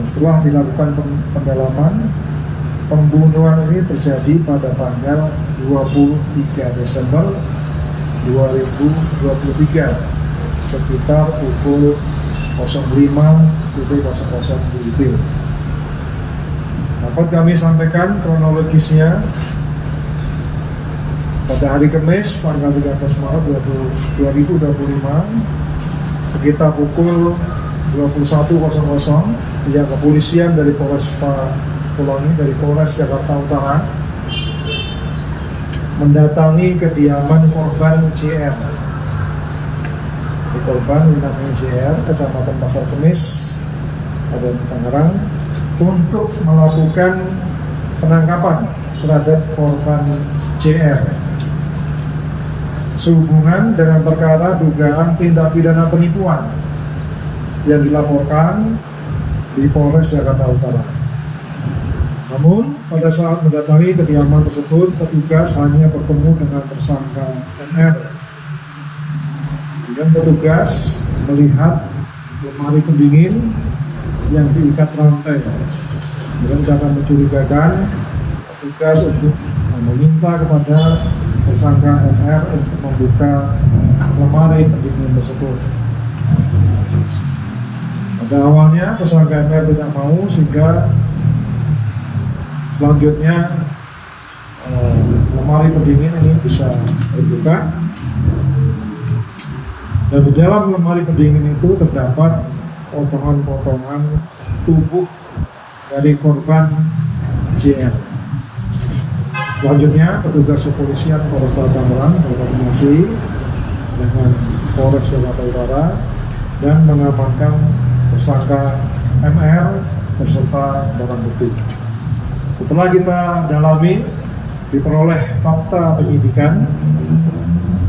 Dan setelah dilakukan pendalaman, pembunuhan ini terjadi pada tanggal 23 Desember 2023 sekitar pukul 05.00 WIB. Dapat kami sampaikan kronologisnya. Pada hari Kamis tanggal 13 Maret 2025 sekitar pukul 21.00 pihak kepolisian dari Polresta Poloni dari Polres Jakarta Utara mendatangi kediaman korban JR. Korban namanya JR, Kecamatan Pasar Kemis, Kabupaten Tangerang, untuk melakukan penangkapan terhadap korban JR sehubungan dengan perkara dugaan tindak pidana penipuan yang dilaporkan di Polres Jakarta Utara. Namun pada saat mendatangi kediaman tersebut, petugas hanya bertemu dengan tersangka MR. Dan petugas melihat lemari pendingin yang diikat rantai. Dan karena mencurigakan, petugas untuk meminta kepada tersangka MR untuk membuka lemari pendingin tersebut. Pada awalnya tersangka MR tidak mau, sehingga selanjutnya lemari pendingin ini bisa dibuka. Dan di dalam lemari pendingin itu terdapat potongan-potongan tubuh dari korban JR. Selanjutnya, petugas kepolisian Polresta Tangerang berkoordinasi dengan Polres Jakarta Utara dan mengamankan tersangka MR beserta barang bukti. Setelah kita dalami, diperoleh fakta penyidikan.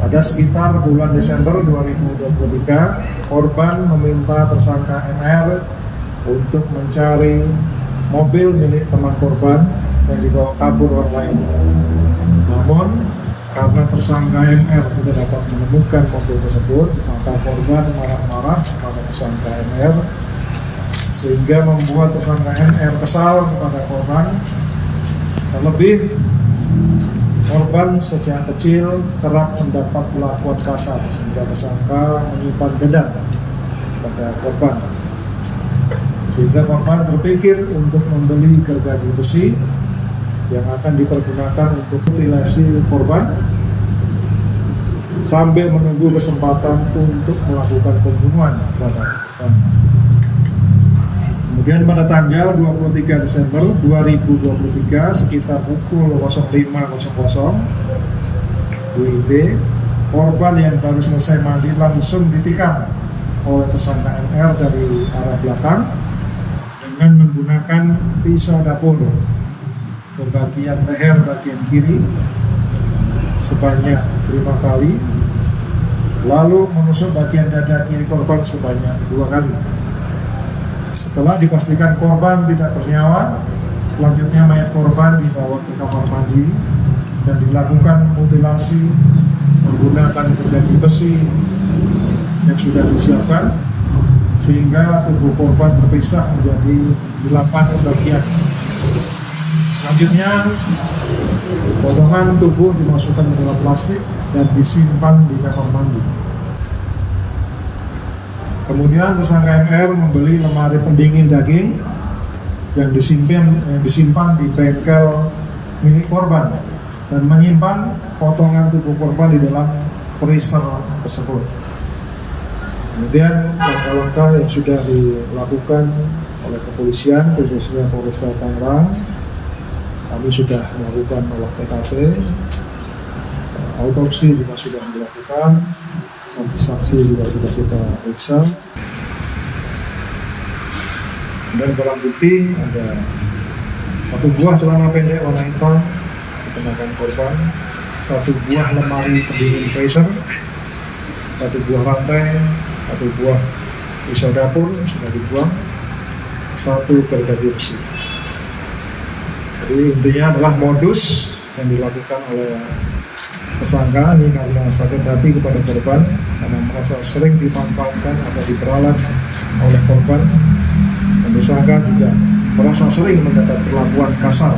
Pada sekitar bulan Desember 2023, korban meminta tersangka MR untuk mencari mobil milik teman korban yang dibawa kabur orang lain. Namun, karena tersangka MR tidak dapat menemukan mobil tersebut, maka korban marah-marah kepada tersangka MR, sehingga membuat tersangka MR kesal kepada korban. Terlebih, korban sejak kecil kerap mendapat perlakuan kasar, sehingga tersangka menyimpan dendam pada korban. Sehingga korban terpikir untuk membeli gergaji besi yang akan dipergunakan untuk mutilasi korban sambil menunggu kesempatan untuk melakukan pembunuhan pada korban. Kemudian pada tanggal 23 Desember 2023 sekitar pukul 05.00 WIB, korban yang baru selesai mandi langsung ditikam oleh tersangka MR dari arah belakang dengan menggunakan pisau dapur ke bagian leher bagian kiri sebanyak 5 kali, lalu menusuk bagian dada kiri korban sebanyak 2 kali. Setelah dipastikan korban tidak bernyawa, selanjutnya mayat korban dibawa ke kamar mandi dan dilakukan mutilasi menggunakan gergaji besi yang sudah disiapkan, sehingga tubuh korban terpisah menjadi 8 bagian. Selanjutnya, potongan tubuh dimasukkan ke dalam plastik dan disimpan di kamar mandi. Kemudian tersangka MR membeli lemari pendingin daging yang disimpan di bengkel milik korban dan menyimpan potongan tubuh korban di dalam freezer tersebut. Kemudian langkah-langkah yang sudah dilakukan oleh kepolisian, khususnya Polresta Tangerang, kami sudah melakukan olah TKP, autopsi juga sudah dilakukan, saksi juga sudah kita periksa. Dan barang bukti ada 1 buah celana pendek warna hitam dikenakan korban, 1 buah lemari pendingin freezer, 1 buah rantai, 1 buah pisau dapur sudah dibuang, 1 gergaji besi. Jadi intinya adalah modus yang dilakukan oleh tersangka ini karena sakit hati kepada korban, karena merasa sering dimanfaatkan atau diperalat oleh korban. Tentu tersangka juga merasa sering mendapat perlakuan kasar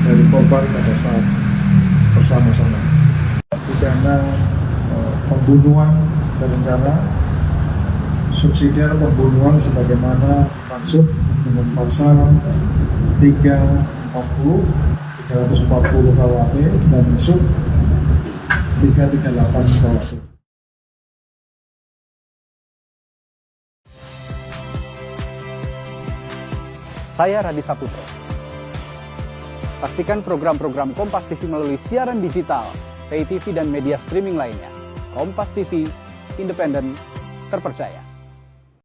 dari korban pada saat bersama-sama. Pidana pembunuhan berencana, subsidiar pembunuhan sebagaimana maksud dengan pasal 340 KUHP dan sub 338 KUHP. Saya Radi Saputro. Saksikan program-program Kompas TV melalui siaran digital, pay TV dan media streaming lainnya. Kompas TV, independen, terpercaya.